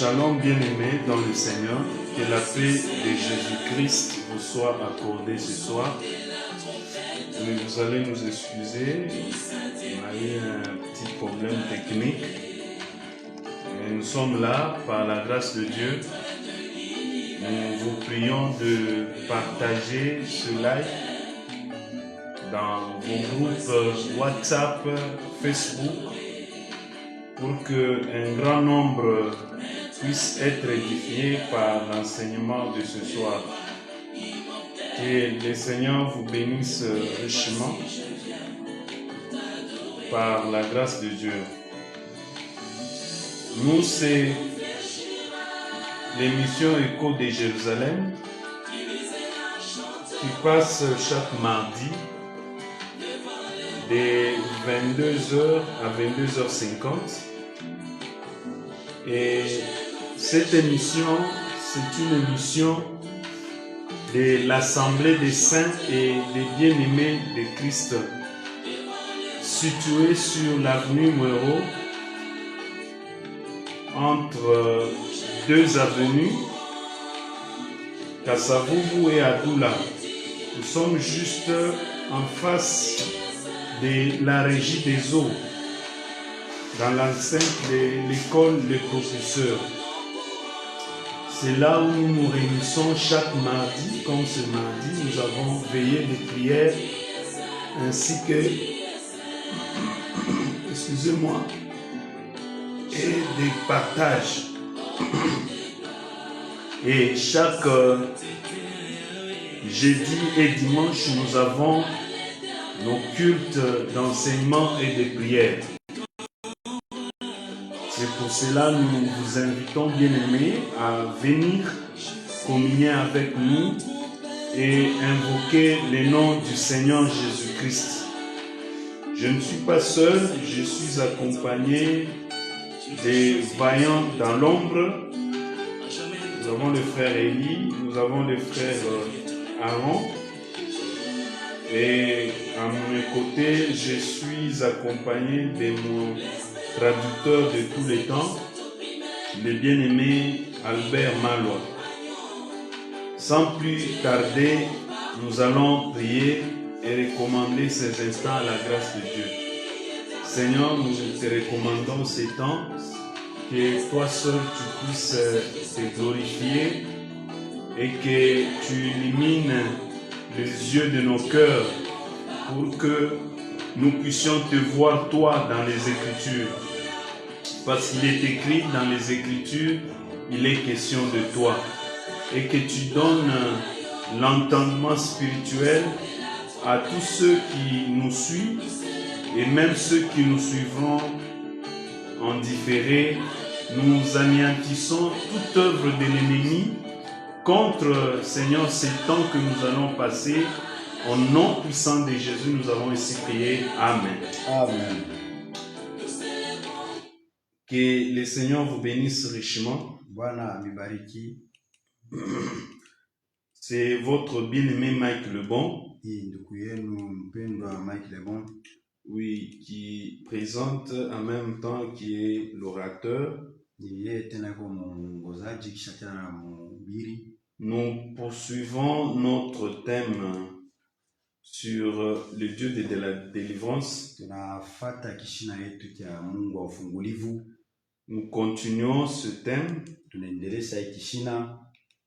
Shalom bien-aimés dans le Seigneur, que la paix de Jésus-Christ vous soit accordée ce soir. Vous allez nous excuser, on a eu un petit problème technique. Mais nous sommes là par la grâce de Dieu. Nous vous prions de partager ce live dans vos groupes WhatsApp, Facebook, pour qu'un grand nombre puisse être édifié par l'enseignement de ce soir. Que le Seigneur vous bénisse richement par la grâce de Dieu. Nous, c'est l'émission Écho de Jérusalem qui passe chaque mardi de 22h à 22h50. Et cette émission, c'est une émission de l'Assemblée des Saints et des Bien-Aimés de Christ, située sur l'avenue Mouero, entre deux avenues, Kassavubu et Adoula. Nous sommes juste en face de la régie des eaux, dans l'enceinte de l'école Les Professeurs. C'est là où nous nous réunissons chaque mardi. Comme ce mardi, nous avons veillé de prière ainsi que, excusez-moi, et des partages. Et chaque jeudi et dimanche, nous avons nos cultes d'enseignement et de prière. C'est pour cela que nous vous invitons, bien-aimés, à venir communier avec nous et invoquer le nom du Seigneur Jésus-Christ. Je ne suis pas seul, je suis accompagné des vaillants dans l'ombre. Nous avons le frère Élie, nous avons le frère Aaron. Et à mon côté, je suis accompagné de mon traducteur de tous les temps, le bien-aimé Albert Malois. Sans plus tarder, nous allons prier et recommander ces instants à la grâce de Dieu. Seigneur, nous te recommandons ces temps, que toi seul tu puisses te glorifier et que tu illumines les yeux de nos cœurs pour que nous puissions te voir toi dans les Écritures. Parce qu'il est écrit dans les Écritures, il est question de toi. Et que tu donnes l'entendement spirituel à tous ceux qui nous suivent et même ceux qui nous suivront en différé. Nous anéantissons toute œuvre de l'ennemi contre, Seigneur, ces temps que nous allons passer. Au nom puissant de Jésus, nous avons ainsi prié. Amen. Amen. Que le Seigneur vous bénisse richement. Bwana mibariki. C'est votre bien-aimé Mike Lebon. Ndugu yenu mpendwa Mike Lebon. Oui, qui présente en même temps qui est l'orateur. Nous poursuivons notre thème sur le Dieu de la délivrance. Nous continuons ce thème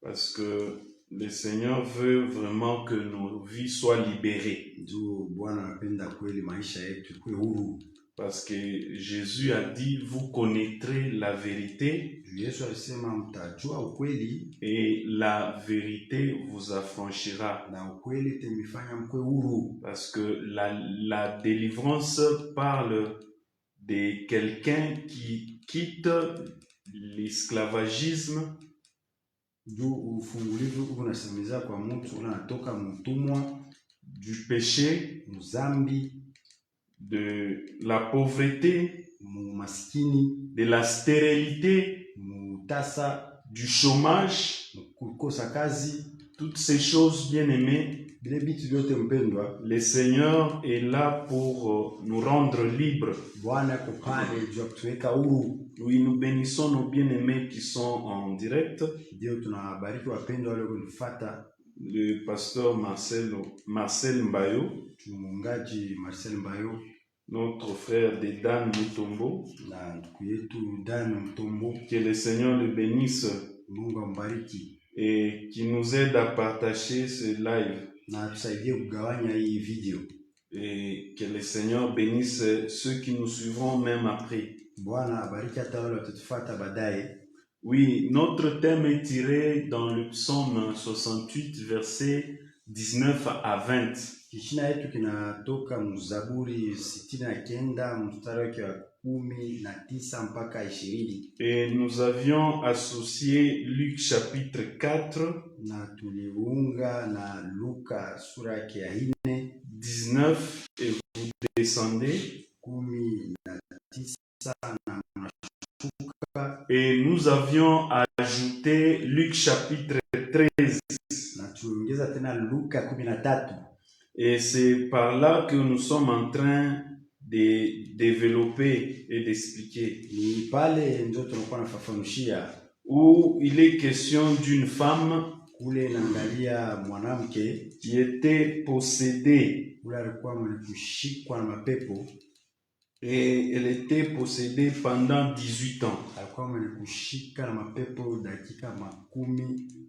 parce que le Seigneur veut vraiment que nos vies soient libérées. Parce que Jésus a dit, vous connaîtrez la vérité et la vérité vous affranchira. Parce que la délivrance parle de quelqu'un qui quitte l'esclavagisme du péché, de la pauvreté, de la stérilité, du chômage, Toutes ces choses, bien-aimés, Vile vitu vyote mpendwa, le Seigneur est là pour nous rendre libres. Bwana yuko pale juu ya kutuweka huru. Oui, nous bénissons nos bien-aimés qui sont en direct. Ndio tunawabariki wapendwa wale kunifuata. Le pasteur Marcel Mbayo, Mchungaji Marcel Mbayo notre frère Dedan Mutombo. na ndugu yetu Dan Mtombo. Que le Seigneur le bénisse Mungu ambariki et qui nous aide à partager ce live. na tusaidie kugawanya hii video. Et que le Seigneur bénisse ceux qui nous suivront même après. Bwana abariki hata wale watatufuata baadaye. Oui, notre thème est tiré dans le psaume 68, versets 19 à 20. Kishina yetu kinatoka Mzaburi 69 mstari wake wa 19 mpaka 20. Et nous avions associé Luc chapitre 4, Na tuliunga na Luka sura yake ya 19, et vous descendez. 19 na Et nous avions ajouté Luc chapitre 13. na tuliongeza tena Luka 13. Et c'est par là que nous sommes en train de développer et d'expliquer. Ni pale ndio tunakuwa nafafanushia Où il est question d'une femme kule naangalia mwanamke qui était possédée. ule alikuwa mwenye kushikwa na mapepo. Et elle était possédée pendant 18 ans. Alikuwa mwenye kushika na mapepo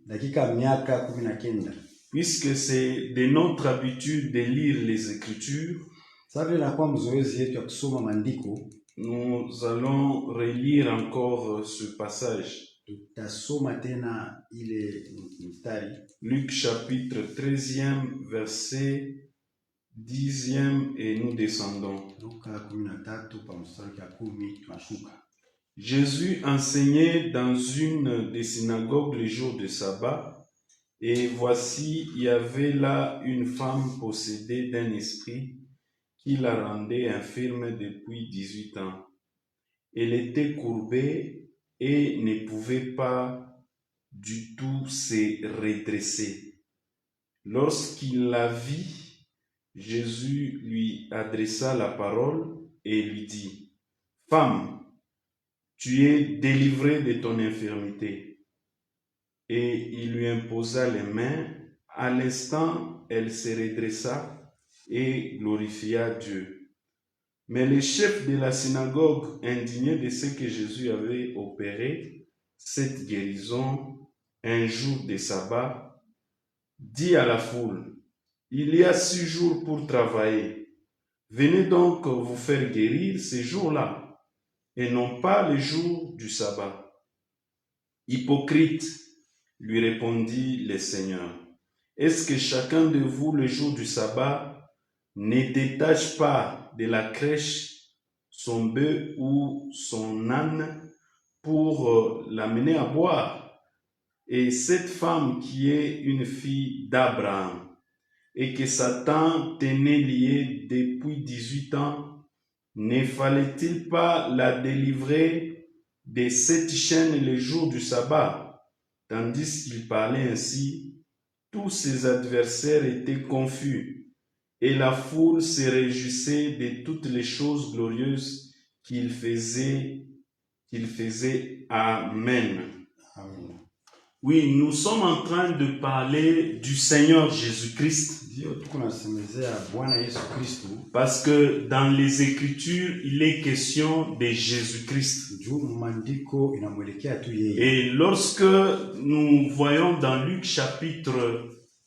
dakika miaka 19. Puisque c'est de notre habitude de lire les Écritures, Sasa vile nakuwa mzoezi yetu ya kusoma maandiko, nous allons relire encore ce passage. tutasoma tena ile mstari Luc chapitre 13e, verset 10e, et nous descendons. Luka 13 pa mstari ya 10 tunashuka. Jésus enseignait dans une des synagogues le jour de sabbat, et voici, il y avait là une femme possédée d'un esprit qui la rendait infirme depuis 18 ans. Elle était courbée et ne pouvait pas du tout se redresser. Lorsqu'il la vit, Jésus lui adressa la parole et lui dit: « Femme, tu es délivrée de ton infirmité. » Et il lui imposa les mains. À l'instant, elle se redressa et glorifia Dieu. Mais le chef de la synagogue, indigné de ce que Jésus avait opéré, cette guérison, un jour de sabbat, dit à la foule: « Il y a 6 jours pour travailler. Venez donc vous faire guérir ces jours-là, et non pas les jours du sabbat. » Hypocrite, lui répondit le Seigneur, est-ce que chacun de vous, le jour du sabbat, ne détache pas de la crèche son bœuf ou son âne pour l'amener à boire? Et cette femme qui est une fille d'Abraham et que Satan tenait liée depuis 18 ans, ne fallait-il pas la délivrer de cette chaîne le jour du sabbat? Tandis qu'il parlait ainsi, tous ses adversaires étaient confus, et la foule se réjouissait de toutes les choses glorieuses qu'il faisait. Amen. Amen. Oui, nous sommes en train de parler du Seigneur Jésus-Christ. Ndio tuko nasemezea Bwana Yesu Kristo. Parce que dans les Écritures, il est question de Jésus-Christ. Juu maandiko inamwelekea tu yeye. Et lorsque nous voyons dans Luc chapitre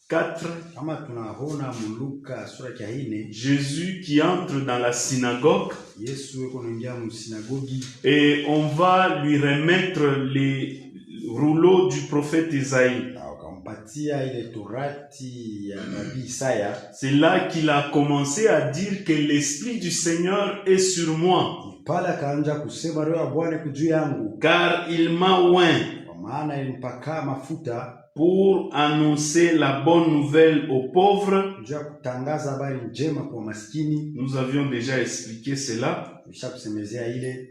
4, Kama tunaona Luka sura ya 4, Jésus qui entre dans la synagogue, Yesu yuko anaingia msinagogi et on va lui remettre les rouleaux du prophète Isaïe. akampatia ile torati ya nabii Isaya. C'est là qu'il a commencé à dire que l'Esprit du Seigneur est sur moi, Pale akaanza kusema roho ya Bwana iko juu yangu, car il m'a oint kwa maana ilinipaka mafuta pour annoncer la bonne nouvelle aux pauvres. juu ya kutangaza habari njema kwa maskini. Nous avions déjà expliqué cela. Nishakusemezea ile.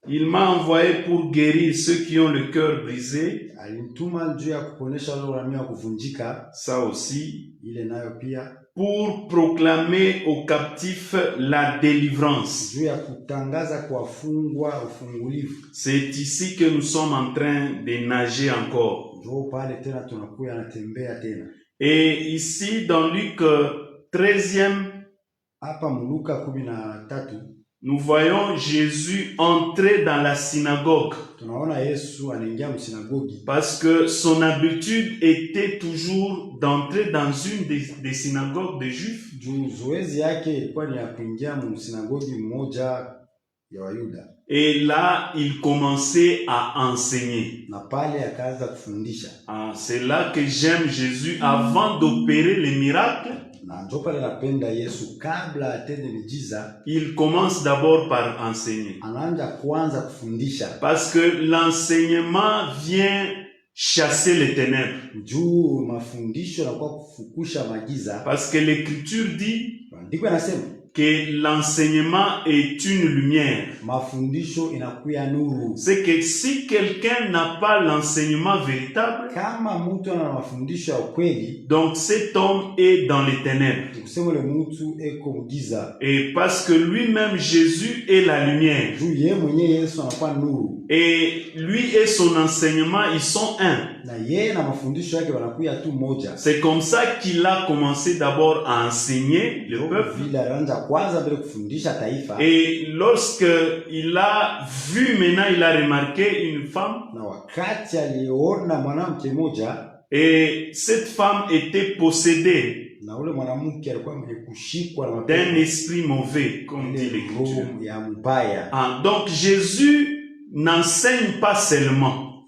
Il m'a envoyé pour guérir ceux qui ont le cœur brisé. Alinituma juu ya kuponesha wale walio kuvunjika. Ça aussi. Ile nayo pia. Pour proclamer aux captifs la délivrance. Juu ya kutangaza kwa wafungwa ufungulivu. C'est ici que nous sommes en train de nager encore. Njoo pale tena tunakuya natembea tena. Et ici dans Luc 13e, hapa Luka 13, nous voyons Jésus entrer dans la synagogue. Tunaona Yesu anaingia msinagogi. Parce que son habitude était toujours d'entrer dans une des synagogues des Juifs. Zoezi yake ilikuwa ni ya kuingia msinagogi mmoja ya Wayuda. Et là, il commençait à enseigner. Na pale akaanza kufundisha. C'est là que j'aime Jésus avant d'opérer les miracles. Il commence d'abord par enseigner. Parce que l'enseignement vient chasser les ténèbres. Parce que l'Écriture dit que l'enseignement est une lumière. C'est que si quelqu'un n'a pas l'enseignement véritable, donc cet homme est dans les ténèbres. Et parce que lui-même Jésus est la lumière. Et lui et son enseignement, ils sont un. C'est comme ça qu'il a commencé d'abord à enseigner le peuple. Et lorsque il a vu, maintenant il a remarqué une femme. Et cette femme était possédée d'un esprit mauvais, comme dit l'Écriture. Donc Jésus n'enseigne pas seulement.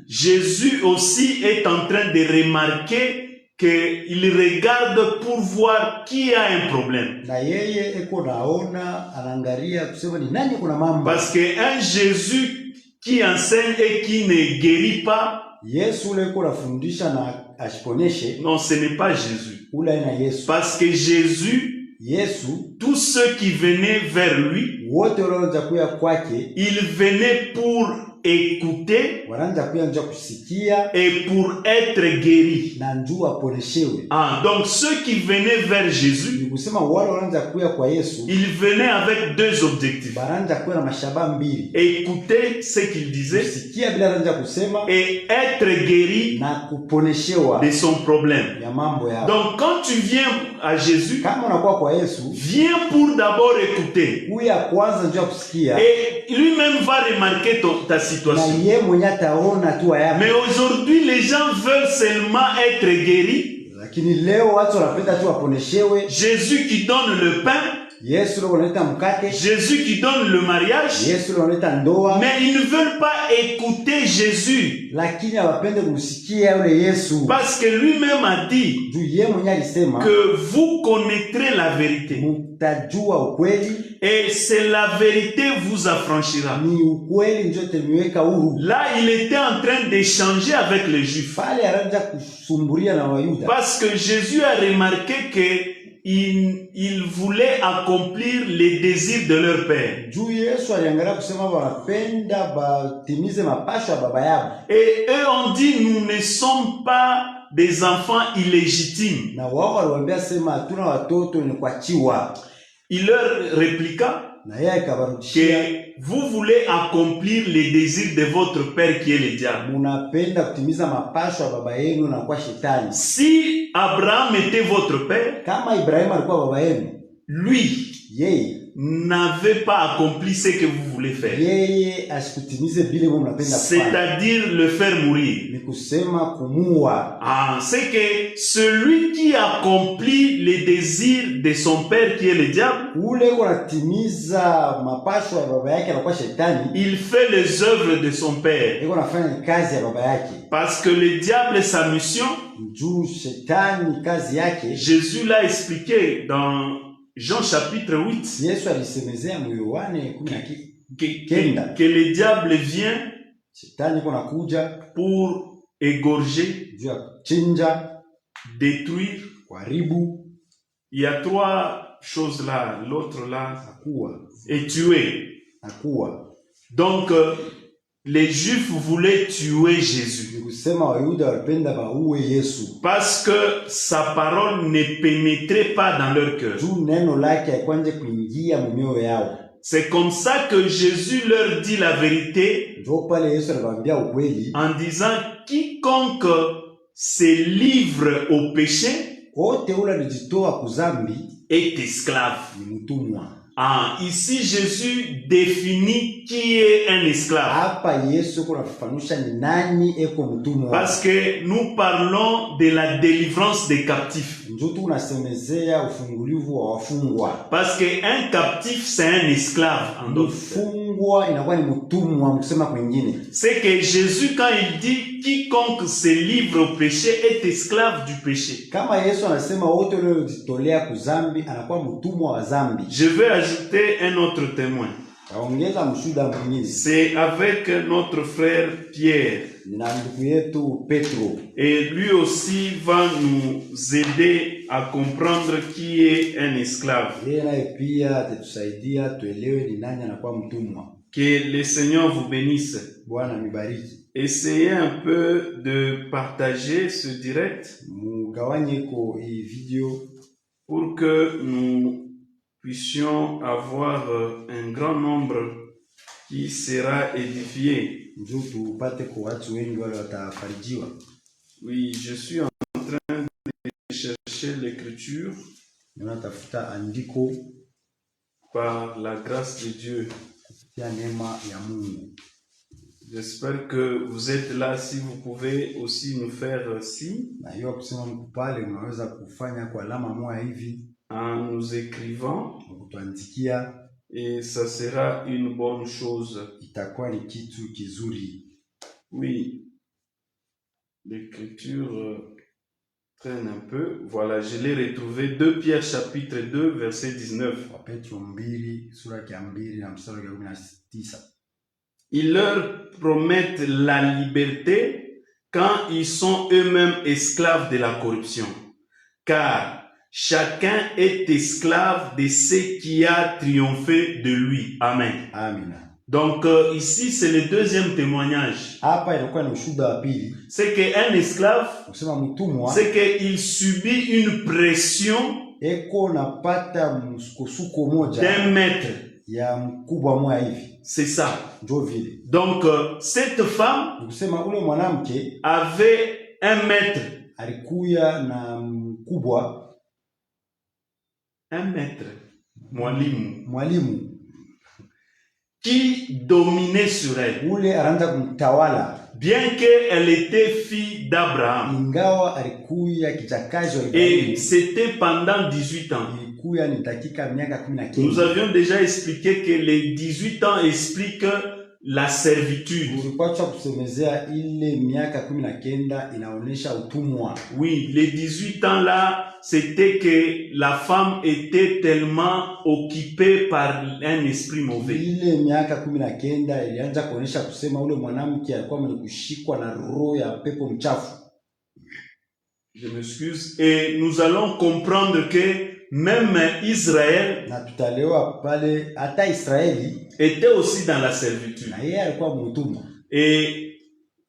Jésus aussi est en train de remarquer qu'il regarde pour voir qui a un problème. Parce qu'un Jésus qui enseigne et qui ne guérit pas, non, ce n'est pas Jésus. Parce que Jésus, tous ceux qui venaient vers lui, ils venaient pour écouter et pour être guéris. Donc ceux qui venaient vers Jésus, ils venaient avec deux objectifs: écouter ce qu'il disait et être guéri de son problème. Donc quand tu viens à Jésus, viens pour d'abord écouter, et lui-même va remarquer ta situation. Mais aujourd'hui les gens veulent seulement être guéris. Jésus qui donne le pain, Jésus qui donne le mariage, mais ils ne veulent pas écouter Jésus. Parce que lui-même a dit que vous connaîtrez la vérité. Et c'est la vérité vous affranchira. Là, il était en train d'échanger avec les Juifs. Parce que Jésus a remarqué que il voulait accomplir les désirs de leur père. Et eux ont dit, nous ne sommes pas des enfants illégitimes. Il leur répliqua que vous voulez accomplir les désirs de votre père qui est le diable. Si Abraham était votre père, lui n'avait pas accompli ce que vous voulez faire, c'est-à-dire le faire mourir. C'est que celui qui accomplit les désirs de son père qui est le diable, il fait les œuvres de son père. Parce que le diable, sa mission, Jésus l'a expliqué dans Jean chapitre 8, que le diable vient pour égorger, détruire. Il y a trois choses là, l'autre là, et tuer. na kuwa. Donc, les Juifs voulaient tuer Jésus. Ni kusema Wayuda walipenda bauwe Yesu. Parce que sa parole ne pénétrait pas dans leur cœur. Juu neno lake haikwanje kuingia mumioyo yao. C'est comme ça que Jésus leur dit la vérité Ndio pale Yesu aliwaambia ukweli en disant quiconque se livre au péché wote ule alijitoa kuzambi est esclave. ni mtumwa. Ah, ici Jésus définit qui est un esclave. Hapa Yesu kunafafanusha ni nani eko mtumwa. Parce que nous parlons de la délivrance des captifs. Ndio tunasemezea ufungulivu wa wafungwa. Parce que un captif c'est un esclave en d'autres termes. Mfungwa inakuwa ni mtumwa mkusema kwingine. C'est que Jésus quand il dit quiconque se livre au péché est esclave du péché. Kama Yesu anasema wote waliojitolea kuzambi anakuwa mtumwa wa zambi. Je vais ajouter un autre témoin. Kaongeza mshuhuda mwingine. C'est avec notre frère Pierre. Na ndugu yetu Petro. Et lui aussi va nous aider à comprendre qui est un esclave. Yeye naye pia atatusaidia tuelewe ni nani anakuwa mtumwa. Que le Seigneur vous bénisse. Bwana mibariki. Essayez un peu de partager ce direct Mugawanyeko hii video pour que nous puissions avoir un grand nombre qui sera édifié. ndio tupate kwa watu wengi wale watafarijiwa. Oui, je suis en train de chercher l'écriture Ninatafuta andiko par la grâce de Dieu. ya neema ya Mungu. J'espère que vous êtes là. Si vous pouvez aussi nous faire signe Na hiyo kusema mko pale unaweza kufanya kwa alama moja hivi en nous écrivant kutuandikia, et ça sera une bonne chose. itakuwa ni kitu kizuri. Oui, l'écriture traîne un peu. Voilà, je l'ai retrouvé. 2 Pierre chapitre 2 verset 19. Petro 2 sura ya 2 na mstari wa 19. Ils leur promettent la liberté quand ils sont eux-mêmes esclaves de la corruption. Car chacun est esclave de ce qui a triomphé de lui. Amen. Amen. Donc ici, c'est le deuxième témoignage. Hapa inakuwa ni ushuhuda wa pili. C'est qu'un esclave, Kusema mtumwa c'est qu'il subit une pression eko napata msukosuko moja d'un maître. ya mkubwa moja hivi. C'est ça. Ndio vile. Donc cette femme Kusema ule mwanamke avait un maître. alikuya na mkubwa, Un maître, mwalimu qui dominait sur elle. ule anaanza kumtawala, Bien qu'elle était fille d'Abraham. ingawa alikuya kijakazi wa Et Ibrahimu. c'était pendant 18 ans. Ilikuya ni dakika miaka 19. Nous avions déjà expliqué que les 18 ans expliquent la servitude. Ulipaswa kusemezea ile miaka 19 inaonesha utumwa. Oui, les 18 ans là, c'était que la femme était tellement occupée par un esprit mauvais. Ile miaka 19 ilianza kuonesha kusema ule mwanamke alikuwa mwenye kushikwa na roho ya pepo mchafu. Je m'excuse. Et nous allons comprendre que même Israël Na tutalewa pale hata Israeli était aussi dans la servitude. na yeye alikuwa mtumwa. Et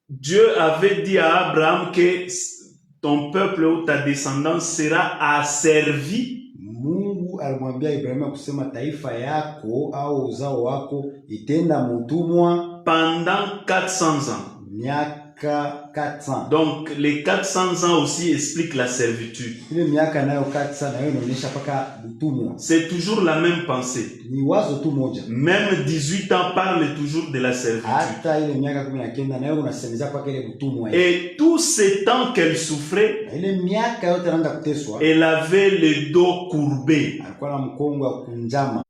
Dieu avait dit à Abraham que ton peuple ou ta descendance sera asservi. Mungu alimwambia Ibrahimu kusema taifa yako au uzao wako itenda mtumwa Pendant 400 ans. miaka 400. Donc les 400 ans aussi expliquent la servitude. Ile miaka nayo 400 nayo inaonyesha paka mtumwa. C'est toujours la même pensée. Ni wazo tu moja. Même 18 ans parle toujours de la servitude. Hata ile miaka 19 nayo unasemeza paka ile mtumwa. Et tout ce temps qu'elle souffrait, Na ile miaka yote anaanza kuteswa, elle avait le dos courbé. alikuwa na mkongo wa kunjama.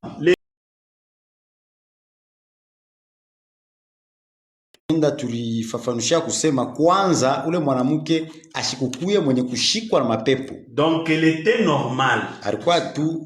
Enda tulifafanushia kusema kwanza ule mwanamke ashikukuye mwenye kushikwa na mapepo. Donc elle était normale. Alikuwa tu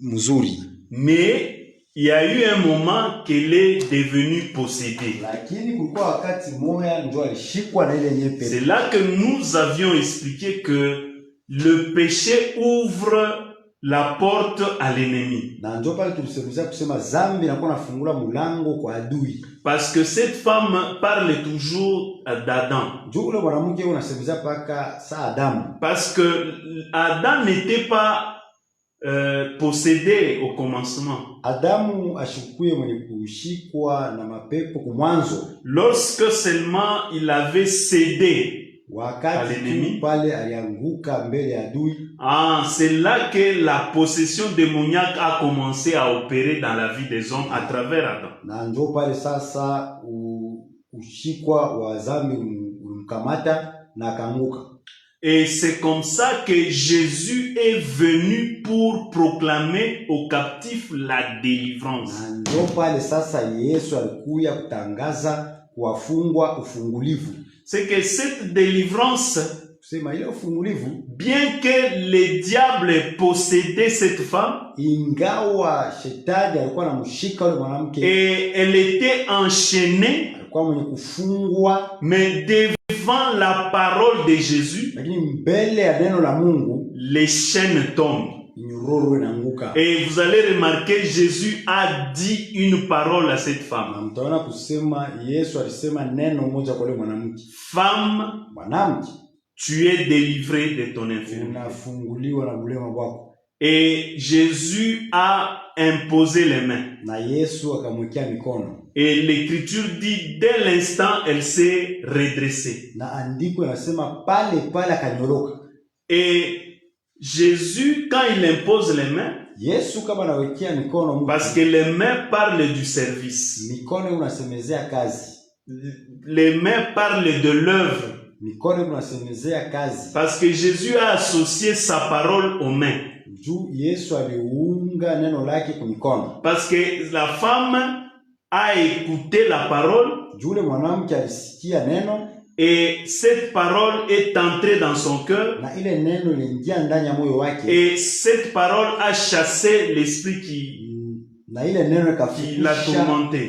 mzuri. Mais il y a eu un moment qu'elle est devenue possédée. Lakini kulikuwa wakati moja ndio alishikwa na ile nyepe. C'est là que nous avions expliqué que le péché ouvre la porte à l'ennemi. Na ndio pale tulisemezea kusema zambi inakuwa nafungula mulango kwa adui. Parce que cette femme parle toujours d'Adam. Ndio ule mwanamke unasemezea paka sa Adamu. Parce que Adam n'était pas possédé au commencement. Adamu ashikuye mwenye kushikwa na mapepo kumwanzo. Lorsque seulement il avait cédé wakati tu pale alianguka mbele ya adui. C'est là que la possession démoniaque a commencé à opérer dans la vie des hommes à travers Adam. Na ndio pale sasa ushikwa wa dhambi umkamata na akaanguka. Et c'est comme ça que Jésus est venu pour proclamer aux captifs la délivrance. Na ndio pale sasa Yesu alikuja kutangaza kuwafungwa ufungulivu. C'est que cette délivrance, bien que le diable possédait cette femme, et elle était enchaînée, mais devant la parole de Jésus, les chaînes tombent. Et vous allez remarquer, Jésus a dit une parole à cette femme. Femme, tu es délivrée de ton infirmité. Et Jésus a imposé les mains. Et l'écriture dit, dès l'instant, elle s'est redressée. Et Jésus, quand il impose les mains, parce que les mains parlent du service, les mains parlent de l'œuvre, parce que Jésus a associé sa parole aux mains. Parce que la femme a écouté la parole, et cette parole est entrée dans son cœur. Et cette parole a chassé l'esprit qui l'a tourmenté.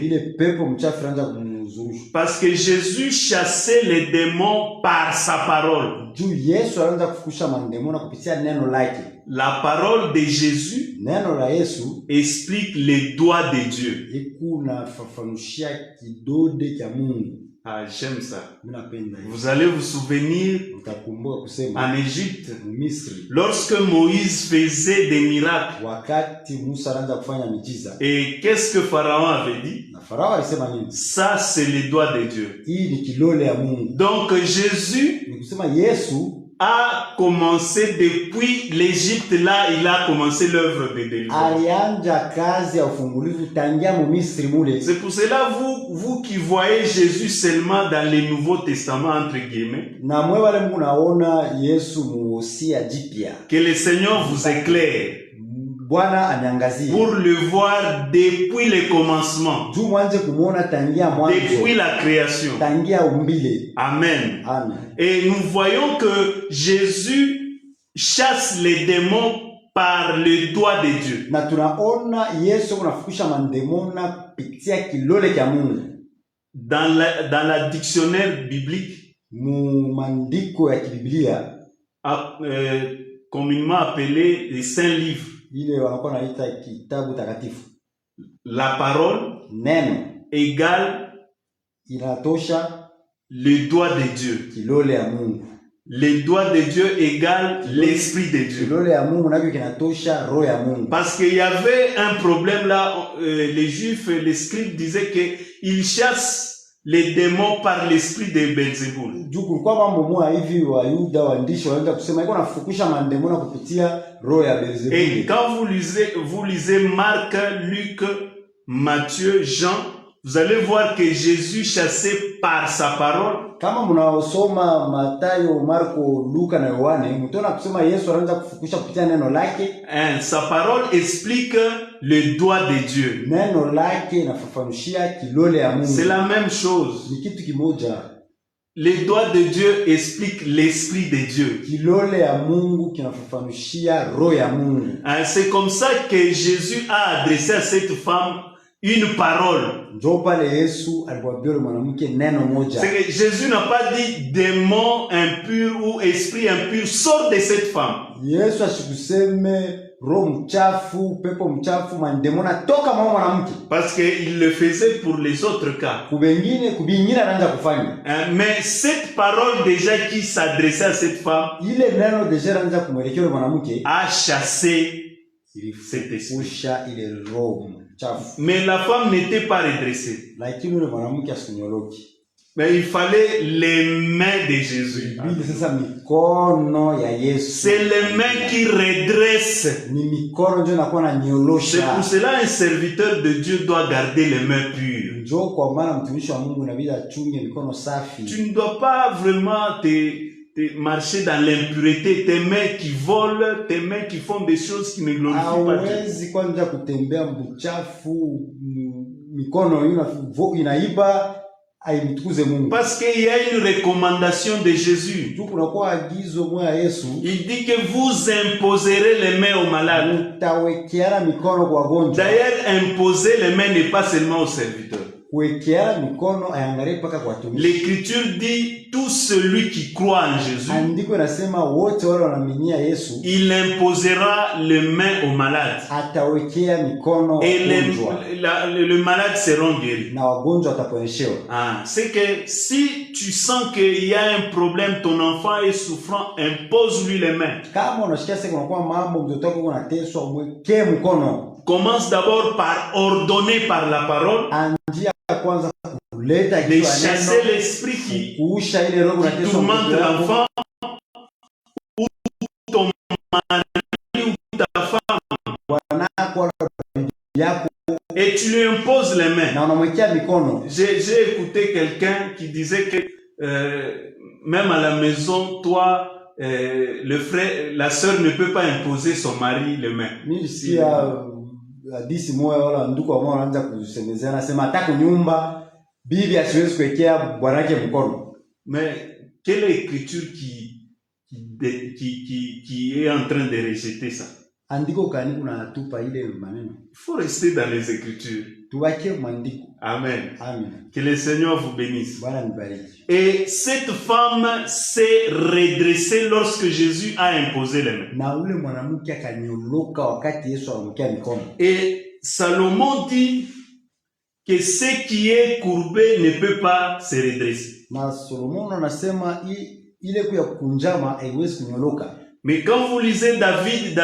Parce que Jésus chassait les démons par sa parole. La parole de Jésus explique les doigts de Dieu. Ah, j'aime ça. Vous allez vous souvenir en Égypte, lorsque Moïse faisait des miracles. Et qu'est-ce que Pharaon avait dit? Ça, c'est les doigts de Dieu. Donc Jésus a commencé depuis l'Égypte, là, il a commencé l'œuvre de délivrance. C'est pour cela, vous qui voyez Jésus seulement dans le Nouveau Testament, entre guillemets, que le Seigneur vous éclaire pour le voir depuis le commencement, depuis la création. Amen. Et nous voyons que Jésus chasse les démons par le doigt de Dieu. Dans la dictionnaire biblique, communément appelé les saints livres, la parole égale le doigt de Dieu. Le doigt de Dieu égale l'esprit de Dieu. Parce qu'il y avait un problème là, les Juifs, les scribes disaient qu'ils chassent les démons par l'esprit de Belzéboul. Et quand vous lisez Marc, Luc, Matthieu, Jean, vous allez voir que Jésus chassait par sa parole. Sa parole explique le doigt de Dieu. C'est la même chose. Le doigt de Dieu explique l'esprit de Dieu. C'est comme ça que Jésus a adressé à cette femme une parole. C'est que Jésus n'a pas dit démon impur ou esprit impur sort de cette femme. roho mchafu, pepo mchafu, mandemona toka mwa mwanamke. Parce qu'il le faisait pour les autres cas. Kubingine anaanza kufanya. Mais cette parole déjà qui s'adressait à cette femme Ile neno deja anaanza kumwelekea mwanamke a chassé cet esprit. ile roho mchafu. Mais la femme n'était pas redressée. Lakini yule mwanamke asinyoloki. Mais il fallait les mains de Jésus. C'est les mains qui redressent. C'est pour cela un serviteur de Dieu doit garder les mains pures. Tu ne dois pas vraiment te marcher dans l'impureté, tes mains qui volent, tes mains qui font des choses qui ne glorifient pas Dieu. Parce qu'il y a une recommandation de Jésus. Il dit que vous imposerez les mains aux malades. D'ailleurs, imposer les mains n'est pas seulement aux serviteurs. L'écriture dit tout celui qui croit en Jésus, il imposera les mains aux malades et les malades seront guéris. C'est que si tu sens qu'il y a un problème, ton enfant est souffrant, impose-lui les mains. Commence d'abord par ordonner par la parole de chasser l'esprit qui tourmente l'enfant ou ton mari ou ta femme et tu lui imposes les mains. J'ai écouté quelqu'un qui disait que même à la maison, toi, le frère, la sœur ne peut pas imposer son mari les mains. Hadisi moja wala ndugu wa mwana anaanza kusemezana anasema hata kunyumba bibi asiwezi kuwekea bwanake mkono. Mais quelle est l'écriture qui est en train de rejeter ça? Andiko kani kuna tupa ile maneno. Il faut rester dans les écritures. Tuwake mandiko. Amen. Amen. Que le Seigneur vous bénisse. Bwana nibariki. Et cette femme s'est redressée lorsque Jésus a imposé les mains. Na ule mwanamke akanyoloka wakati Yesu alimwekea mikono. Et Salomon dit que ce qui est courbé ne peut pas se redresser. Na Solomon anasema ile kuya kunjama haiwezi kunyoloka. Mais quand vous lisez David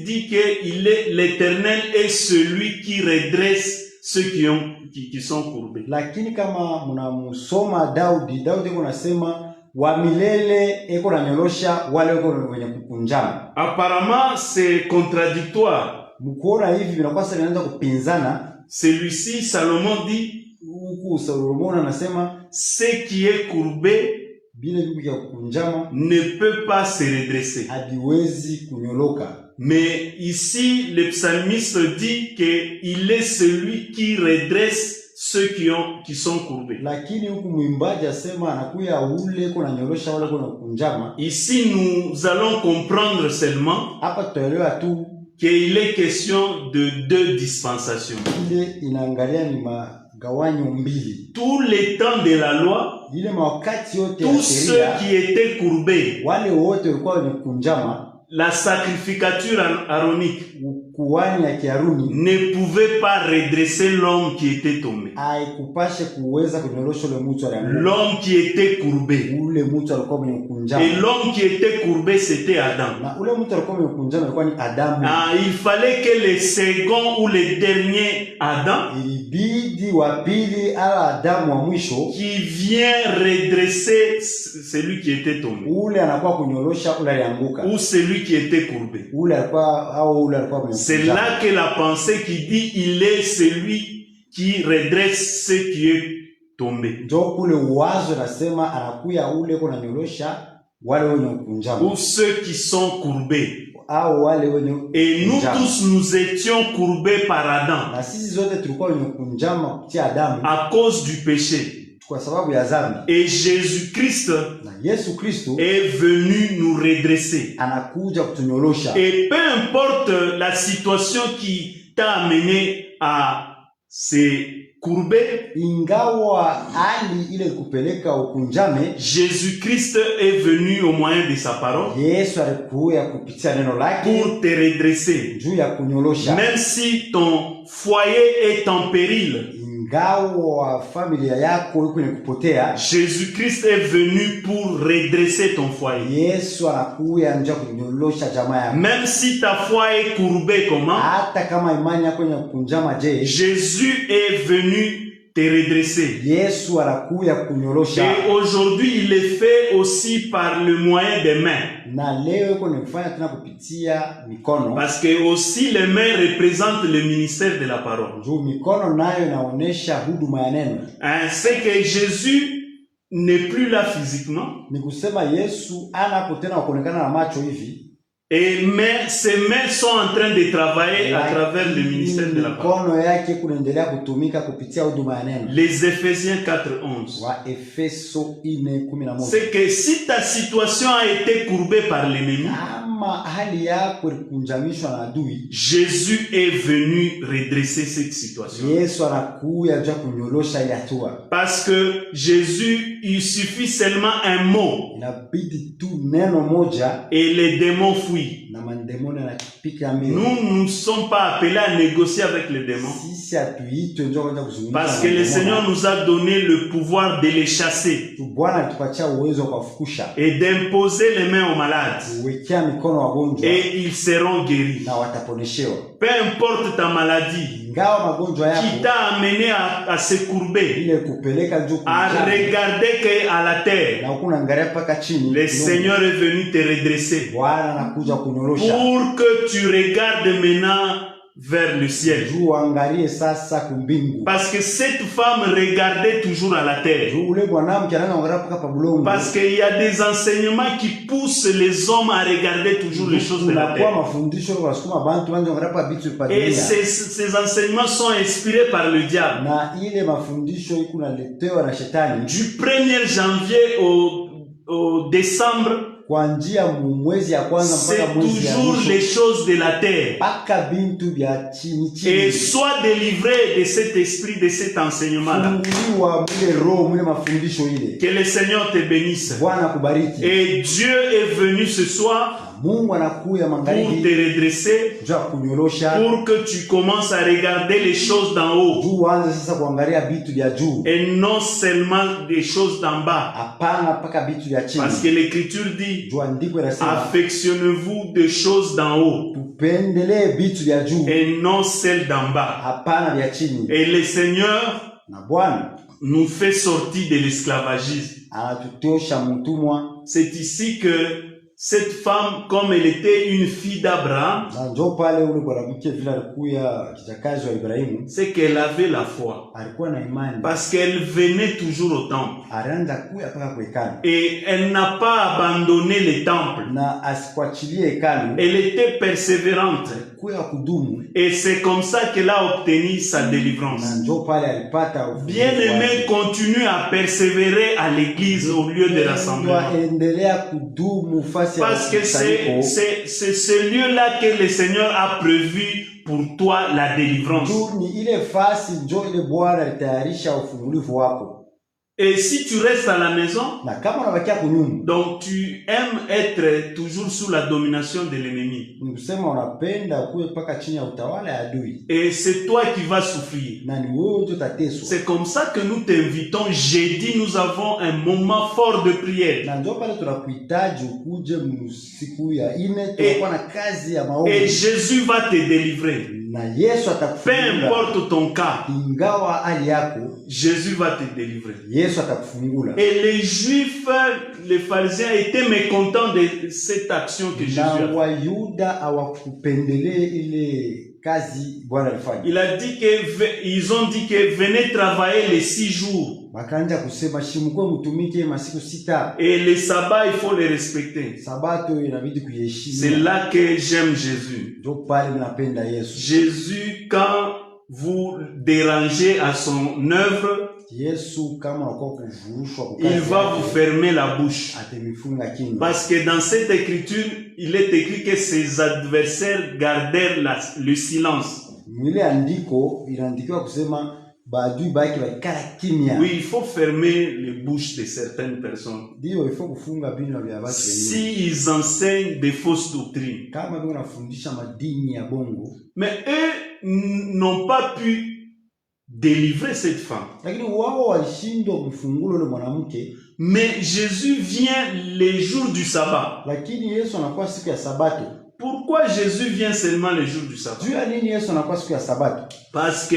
dit que l'Éternel est celui qui redresse ceux qui sont courbés. Lakini kama mnamsoma Daudi kunasema wa milele eko na nyorosha wale wako wenye kukunjama. Apparemment c'est contradictoire. Mkuona hivi vinakuwa sasa vinaanza kupinzana. Celui-ci Salomon dit huku Solomon anasema ce qui est courbé ne peut pas se redresser. Mais ici, le psalmiste dit qu'il est celui qui redresse ceux qui sont courbés. Ici, nous allons comprendre seulement qu'il est question de deux dispensations. Tous les temps de la loi, tous ceux qui étaient courbés, la sacrificature aronique ne pouvait pas redresser l'homme qui était tombé. L'homme qui était courbé. Et l'homme qui était courbé, c'était Adam. Il fallait que le second ou le dernier Adam qui vient redresser celui qui était tombé ou celui qui était courbé. C'est là que la pensée qui dit il est celui qui redresse ce qui est tombé ou ceux qui sont courbés. Et nous tous nous étions courbés par Adam à cause du péché. Et Jésus-Christ est venu nous redresser. Et peu importe la situation qui t'a amené à se courbé, ingawa hali ile kupeleka ukunjame, Jésus-Christ est venu au moyen de sa parole Yesu alikuja kupitia neno lake pour te redresser. juu ya kunyolosha. Même si ton foyer est en péril, Ingawa familia yako iko ni kupotea, Jésus-Christ est venu pour redresser ton foyer. Yesu anakuja njia kunyolosha jamaa yako. Même si ta foi est courbée, comment? Hata kama imani yako ni kunjama, je, Jésus est venu te redresser. Yesu anakuja kunyolosha. Et aujourd'hui, il le fait aussi par le moyen des mains. Na leo iko nifanya tena kupitia mikono, Parce que aussi les mains représentent le ministère de la parole. juu mikono nayo inaonesha huduma ya neno. Hein, c'est que Jésus n'est plus là physiquement. Ni kusema Yesu anapo tena kuonekana na macho hivi, Mais ses mains sont en train de travailler à travers le ministère de la parole. mikono yake kunaendelea kutumika kupitia huduma ya neno. Les Éphésiens 4:11. Wa Efeso 4:11. C'est que si ta situation a été courbée par l'ennemi, Kama hali yako ilikunjamishwa na adui, Jésus est venu redresser cette situation. Yesu anakuja juu kunyolosha ile hatua. Parce que Jésus, il suffit seulement un mot Inabidi tu neno moja et les démons fuient. na mandemoni yanapika mbio. Nous ne sommes pas appelés à négocier avec les démons. Sisi hatuitwe njoo kwenda kuzungumza. Parce que le Seigneur nous a donné le pouvoir de les chasser Bwana alitupatia uwezo wa kuwafukusha, et d'imposer les mains aux malades. kuwekea mikono wagonjwa Et ils seront guéris. na wataponeshewa. Peu importe ta maladie Ingawa magonjwa qui yako t'a amené à se courber, ile kupeleka juu à kunjama, regarder qu'à la terre, na huko unaangalia paka chini, le Seigneur est venu te redresser Bwana anakuja kunyorosha pour que tu regardes maintenant vers le ciel. juu uangalie sasa kumbingu. Parce que cette femme regardait toujours à la terre. Juu ule mwanamke anaangalia paka pa bulongo. Parce qu'il y a des enseignements qui poussent les hommes à regarder toujours les choses de la Kwa terre. mafundisho kwa sukuma bantu wanje wangalia pa vitu pa Et dunia. ces enseignements sont inspirés par le diable. Na ile mafundisho iko naletewa na shetani. Du 1er janvier au décembre, Kuanzia mwezi ya kwanza c'est mpaka mwezi ya toujours les mwisho, choses de la terre. paka bintu vya chini Et chini. sois délivré de cet esprit, de cet enseignement-là. Funguliwa mwile roho mwile mafundisho ile. Que le Seigneur te bénisse. Bwana kubariki. Et Dieu est venu ce soir Mungu anakuja pour magharibi te redresser, juu ya kunyolosha, pour que tu commences à regarder les choses d'en haut juu uanze sasa kuangalia vitu vya juu, et non seulement des choses d'en bas. hapana paka vitu vya chini. Parce que l'Écriture dit, Juu andiko inasema affectionnez-vous des choses d'en haut tupendelee vitu vya juu, et non celles d'en bas. hapana vya chini. Et le Seigneur Na Bwana nous fait sortir de l'esclavagisme. anatutosha mtumwa. C'est ici que cette femme, comme elle était une fille d'Abraham, Na njoo pale ule mwanamke vile alikuya kijakazi wa Ibrahimu, c'est qu'elle avait la foi. alikuwa na imani, Parce qu'elle venait toujours au temple. alianza kuya paka kwa hekalu Et elle n'a pas abandonné les temples. na asikuachilie hekalu, Elle était persévérante. kuya kudumu, Et c'est comme ça qu'elle a obtenu sa délivrance. na njoo pale alipata ufunguo Bien-aimé, wake. continue à persévérer à l'église au lieu de rassemblement. Endelea kudumu fasi ya Parce que kusanyiko. c'est ce lieu-là que le Seigneur a prévu pour toi la délivrance. Juu ni ile fasi njoo ile Bwana alitayarisha ufungulivu wako. Et si tu restes à la maison, Na kama unabakia kunyumba, donc tu aimes être toujours sous la domination de l'ennemi. ni kusema unapenda ukuwe paka chini ya utawala ya adui, Et c'est toi qui vas souffrir. na ni wewe utateswa. C'est comme ça que nous t'invitons. Jeudi, nous avons un moment fort de prière. Na njoo pale tunakuhitaji ukuje siku ya ine, tunakuwa na kazi ya Et maombi, Jésus va te délivrer. na Yesu Peu atakufungula. importe ton cas, Ingawa hali yako, Jésus va te délivrer. Yesu atakufungula. Et les Juifs, les pharisiens étaient mécontents de cette action que Jésus a Na fait. Wayuda hawakupendelee ile kazi Bwana alifanya. Ils ont dit que venez travailler les 6 jours. Wakaanza kusema shimukwe mtumike masiku 6, Et les sabbats, il faut les respecter. sabato inabidi C'est kuiheshimu. là que j'aime Jésus. Ndio pale mnapenda Yesu. Jésus, quand vous dérangez à son œuvre, Yesu kama unakuwa kuvurushwa kwa il kazi va yake, vous fermer la bouche. atemifunga kinywa. Parce que dans cette écriture, il est écrit que ses adversaires gardèrent le silence. Mwile andiko inaandikiwa kusema badui baki baikala kimya. Oui, il faut fermer les bouches de certaines personnes. Ndio ifo kufunga binywa vya watu wengine. Si ils enseignent des fausses doctrines. Kama vile wanafundisha madini ya bongo. Mais eux n'ont pas pu délivrer cette femme. Lakini wao walishindwa kumfungula yule mwanamke. Mais Jésus vient les jours du sabbat. Lakini Yesu anakuwa siku ya Sabato. Pourquoi Jésus vient seulement les jours du sabbat? Juu ya nini Yesu anakuwa siku ya Sabato? Parce que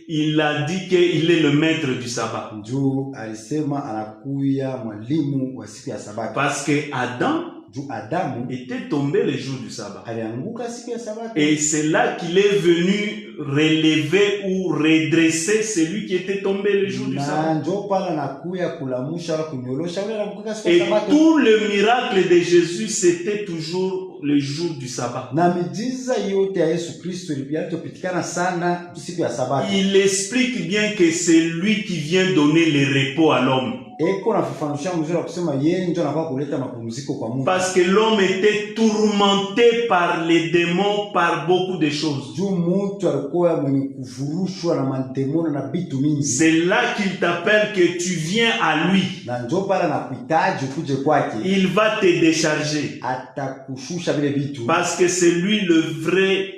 il a dit qu'il est le maître du sabbat. Juu alisema anakuya mwalimu wa siku ya Sabato. Parce que Adam Adamu était tombé le jour du sabbat. alianguka siku ya Sabato. Et c'est là qu'il est venu relever ou redresser celui qui était tombé le jour du sabbat. Ndio pala nakuya kulamusha kunyorosha yule anaanguka siku Et ya Sabato. tout le miracle de Jésus, c'était toujours le jour du sabbat. Na miujiza yote ya Yesu Kristo iliyopitikana sana siku ya Sabato. Il explique bien que c'est lui qui vient donner le repos à l'homme. Eko nafafanusha mzuri kusema yeye ndio anakuwa kuleta mapumziko kwa Mungu. Parce que l'homme était tourmenté par les démons, par beaucoup de choses. Juu mtu alikuwa mwenye kuvurushwa na mademoni na vitu mingi. C'est là qu'il t'appelle que tu viens à lui. Na ndio pala nakuhitaji kuje kwake. Il va te décharger. Atakushusha vile vitu. Parce que c'est lui le vrai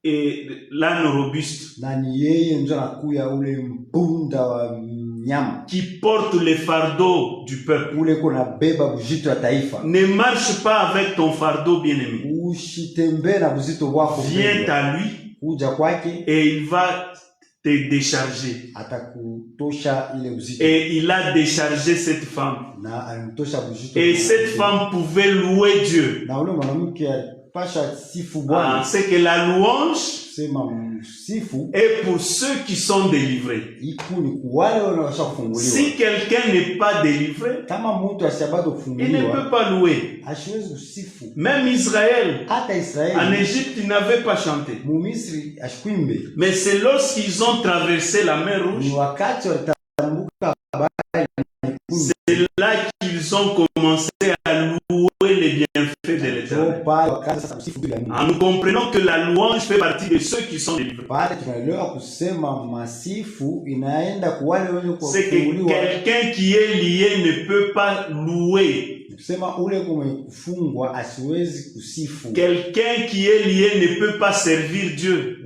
et l'âne robuste. Na ni yeye ndio anakuya ule mpunda wa nyama qui porte les fardeaux du peuple. Ule kuna beba buzito ya taifa. Ne marche pas avec ton fardeau, bien-aimé. Usitembe na buzito wako. Viens à lui. Kuja kwake. Et il va te décharger. Atakutosha ile uzito. Et il a déchargé cette femme. Na alimtosha buzito. Et cette femme pouvait louer Dieu. Na ule mwanamke pasha sifu Bwana. C'est que la louange est pour ceux qui sont délivrés. Si quelqu'un n'est pas délivré, il ne peut pas louer. Même Israël, en Égypte, il n'avait pas chanté. Mais c'est lorsqu'ils ont traversé la mer Rouge, c'est là qu'ils ont commencé à louer les bienfaits de l'Éternel. Nous comprenons que la louange fait partie de ceux qui sont délivrés. C'est que quelqu'un qui est lié ne peut pas louer. Quelqu'un qui est lié ne peut pas servir Dieu.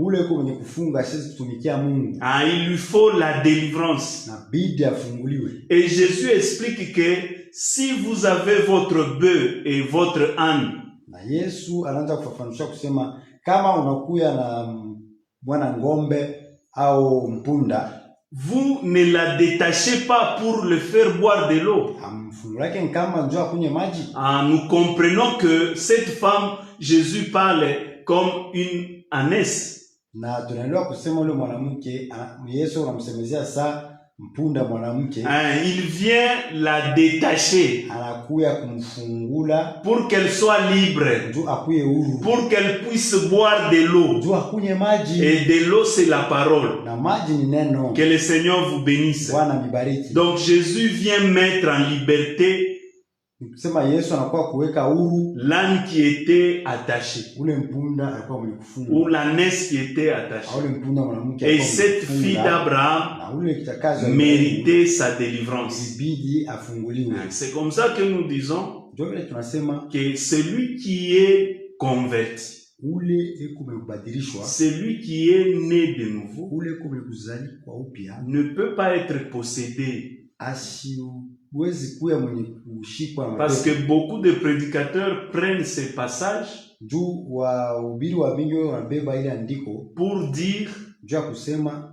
Il lui faut la délivrance. Et Jésus explique que si vous avez votre bœuf et votre âne, vous ne la détachez pas pour le faire boire de l'eau. Nous comprenons que cette femme, Jésus parle comme une ânesse. Il vient la détacher pour qu'elle soit libre, pour qu'elle puisse boire de l'eau. Et de l'eau, c'est la parole. Que le Seigneur vous bénisse. Donc Jésus vient mettre en liberté l'âne qui était attaché, ou l'ânesse qui était attachée. Et cette fille d'Abraham méritait sa délivrance. C'est comme ça que nous disons que celui qui est converti, celui qui est né de nouveau, ne peut pas être possédé. Parce que beaucoup de prédicateurs prennent ces passages pour dire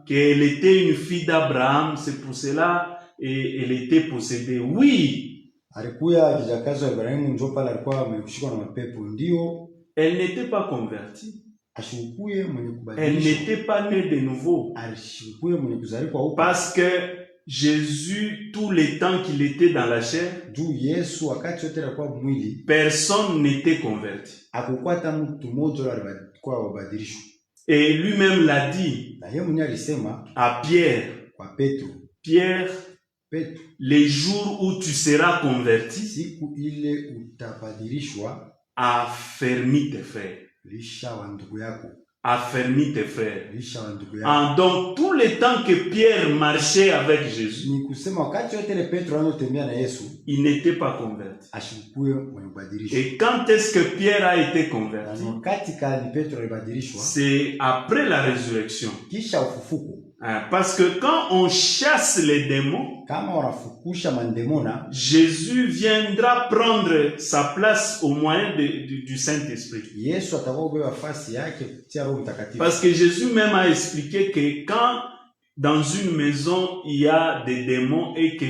qu'elle était une fille d'Abraham, c'est pour cela qu'elle était possédée. Oui, elle n'était pas convertie. Elle n'était pas née de nouveau. Parce que Jésus, tout le temps qu'il était dans la chair, personne n'était converti. Et lui-même l'a dit à Pierre. Pierre, les jours où tu seras converti, affermis tes frères. affermis tes frères. lisha wa ndugu yako. En donc tout le temps que Pierre marchait avec Jésus, Ni kusema wakati yote ile Petro anatembea na Yesu il n'était pas converti. ashikuwe mwenye kubadilishwa. Et quand est-ce que Pierre a été Na converti? wakati kani Petro alibadilishwa C'est après la résurrection. kisha ufufuko. Parce que quand on chasse les démons, Kama wanafukusha mandemona, Jésus viendra prendre sa place au moyen du Saint-Esprit. Yesu atakuwa nafasi yake kupitia Roho Mtakatifu. Parce que Jésus même a expliqué que quand dans une maison il y a des démons et que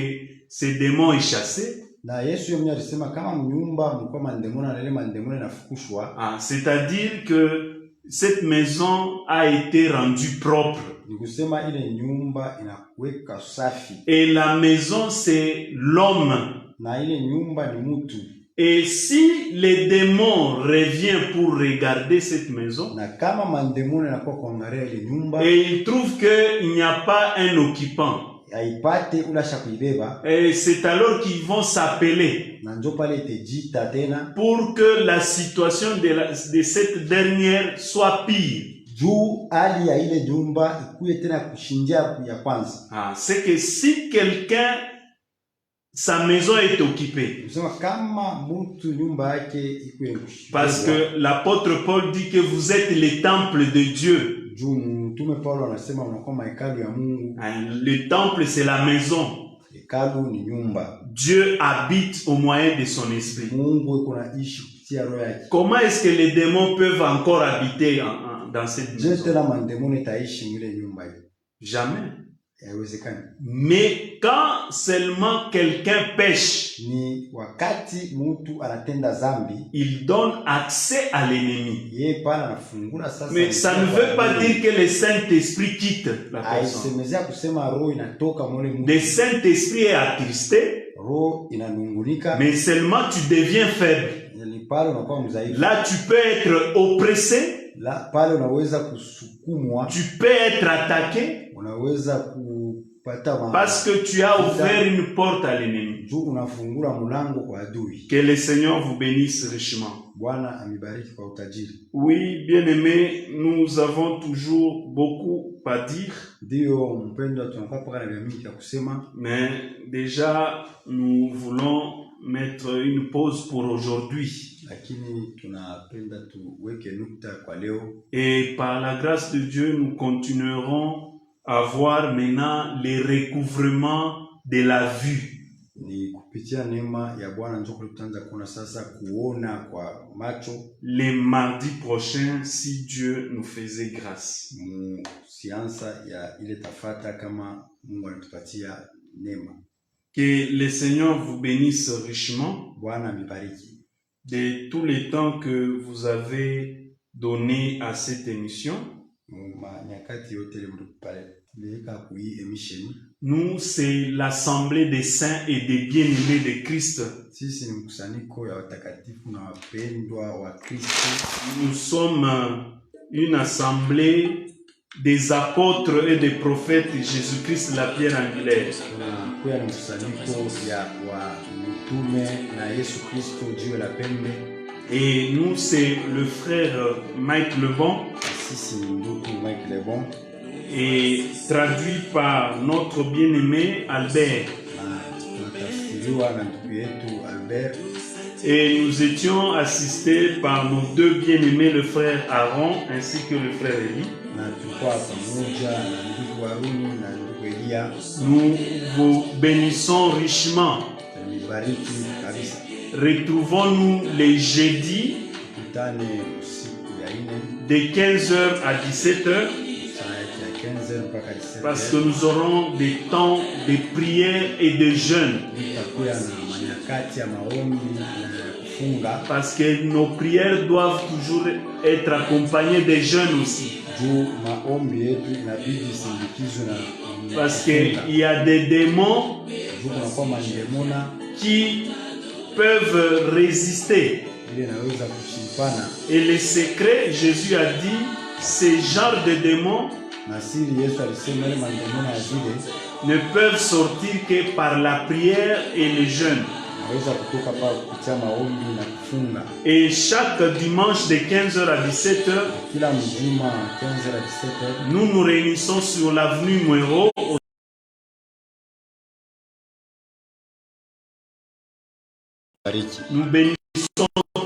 ces démons est chassé, Na Yesu yeye alisema kama mnyumba mko mandemona na ile mandemona nafukushwa, c'est-à-dire que cette maison a été rendue propre. ni kusema ile nyumba inakuweka safi. Et la maison c'est l'homme. Na ile nyumba ni mtu. Et si les démons reviennent pour regarder cette maison, Na kama mandemona inakuwa kuangalia ile nyumba, et ils trouvent qu'il n'y a pas un occupant, haipate ulasha kuibeba, et c'est alors qu'ils vont s'appeler na njo pale itejita tena pour que la situation de cette dernière soit pire. juu hali ya ile nyumba ikuye tena kushindia ya kwanza. C'est que si quelqu'un, sa maison est occupée, Kusema kama mtu nyumba yake ikuye parce que l'apôtre Paul dit que vous êtes les temples de Dieu. juu mtume Paulo anasema unakuwa mahekalu ya Mungu. Le temple c'est la maison. Hekalu ni nyumba. Dieu habite au moyen de son esprit. Mungu iko naishi kupitia roho yake. Comment est-ce que les démons peuvent encore habiter dans cette Je maison? tena mandemoni itaishi mwile nyumba hiyo. Jamais. Haiwezekani. Mais quand seulement quelqu'un pêche, Ni wakati mtu anatenda dhambi, il donne accès à l'ennemi. yeye pale anafungula sasa. Mais ça ne veut pas dire que le Saint-Esprit quitte la personne. Aisemezea kusema roho inatoka mwile mtu. Le Saint-Esprit est attristé, Roho inanungunika. mais seulement tu deviens faible. Ni pale unakuwa mdhaifu. Là, tu peux être oppressé, La pale unaweza kusukumwa, tu peux être attaqué, unaweza kupata parce que tu as ouvert une porte à l'ennemi. juu unafungula mlango kwa adui. Que le Seigneur vous bénisse richement. Bwana amibariki kwa utajiri. Oui, bien-aimés, nous avons toujours beaucoup à dire, Ndio mpendwa, tunakuwa paka na vya mingi ya kusema, mais déjà nous voulons mettre une pause pour aujourd'hui. lakini tunapenda tuweke nukta kwa leo. Et par la grâce de Dieu, nous continuerons à voir maintenant les recouvrements de la vue. Ni kupitia neema ya Bwana ndio tutaanza kuona sasa kuona kwa macho. Les mardis prochains, si Dieu nous faisait grâce. Siansa ya ile tafata kama Mungu anatupatia neema. Que le Seigneur vous bénisse richement Bwana amibariki de tous les temps que vous avez donné à cette émission. nyakati yote ile kui emission. Nous, c'est l'assemblée des saints et des bien-aimés de Christ. Sisi ni mkusanyiko ya watakatifu na wapendwa wa Kristo. Nous sommes une assemblée des apôtres et des prophètes Jésus-Christ, la pierre angulaire. Tunakuwa ni mkusanyiko ya wa mitume na Yesu Kristo jiwe la pembe. Et nous, c'est le frère Mike Lebon. Sisi ni ndugu Mike Lebon. Et traduit par notre bien-aimé Albert. Et nous étions assistés par nos deux bien-aimés, le frère Aaron ainsi que le frère Élie. Nous vous bénissons richement. Retrouvons-nous les jeudis de 15h à 17h. Parce que nous aurons des temps de prière et de jeûne. Parce que nos prières doivent toujours être accompagnées de jeûnes aussi. Parce qu'il y a des démons qui peuvent résister. Et le secret, Jésus a dit, ces genres de démons ne peuvent sortir que par la prière et le jeûne. naweza kutoka hapa kupitia maombi na kufunga. Et chaque dimanche de 15h à 17h, Kila mjuma 15h à 17h, nous nous réunissons sur l'avenue Mwero. bariki. Nous bénissons